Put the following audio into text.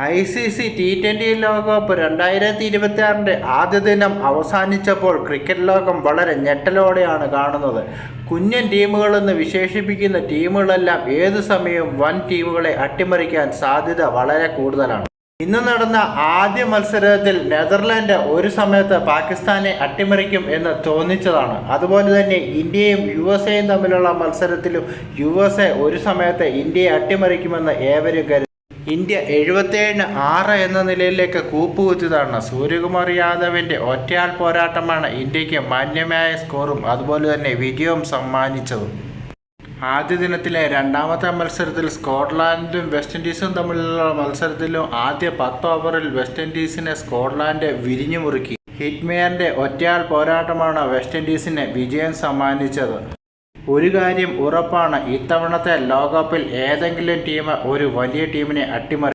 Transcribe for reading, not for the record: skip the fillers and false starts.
ICC T20 ലോകകപ്പ് 2026 ആദ്യ ദിനം അവസാനിച്ചപ്പോൾ ക്രിക്കറ്റ് ലോകം വളരെ ഞെട്ടലോടെയാണ് കാണുന്നത്. കുഞ്ഞൻ ടീമുകളെന്ന് വിശേഷിപ്പിക്കുന്ന ടീമുകളെല്ലാം ഏതു സമയവും വൻ ടീമുകളെ അട്ടിമറിക്കാൻ സാധ്യത വളരെ കൂടുതലാണ്. ഇന്ന് നടന്ന ആദ്യ മത്സരത്തിൽ നെതർലാൻഡ് ഒരു സമയത്ത് പാകിസ്ഥാനെ അട്ടിമറിക്കും എന്ന് തോന്നിച്ചതാണ്. അതുപോലെ തന്നെ ഇന്ത്യയും USA തമ്മിലുള്ള മത്സരത്തിലും USA ഒരു സമയത്ത് ഇന്ത്യയെ അട്ടിമറിക്കുമെന്ന് ഏവരും കരുതി. ഇന്ത്യ 77-6 എന്ന നിലയിലേക്ക് കൂപ്പുകുത്തിയതാണ്. സൂര്യകുമാർ യാദവിൻ്റെ ഒറ്റയാൾ പോരാട്ടമാണ് ഇന്ത്യക്ക് മാന്യമായ സ്കോറും അതുപോലെ തന്നെ വിജയവും സമ്മാനിച്ചത്. ആദ്യ ദിനത്തിലെ രണ്ടാമത്തെ മത്സരത്തിൽ സ്കോട്ട്ലാൻഡും വെസ്റ്റ് ഇൻഡീസും തമ്മിലുള്ള മത്സരത്തിലും ആദ്യ 10 ഓവറിൽ വെസ്റ്റ് ഇൻഡീസിനെ സ്കോട്ട്ലാൻഡ് വിരിഞ്ഞു മുറുക്കി. ഹിറ്റ്മെയറിൻ്റെ ഒറ്റയാൾ പോരാട്ടമാണ് വെസ്റ്റ് ഇൻഡീസിന് വിജയം സമ്മാനിച്ചത്. ഒരു കാര്യം ഉറപ്പാണ്, ഇത്തവണത്തെ ലോകകപ്പിൽ ഏതെങ്കിലും ടീം ഒരു വലിയ ടീമിനെ അട്ടിമറിക്കും.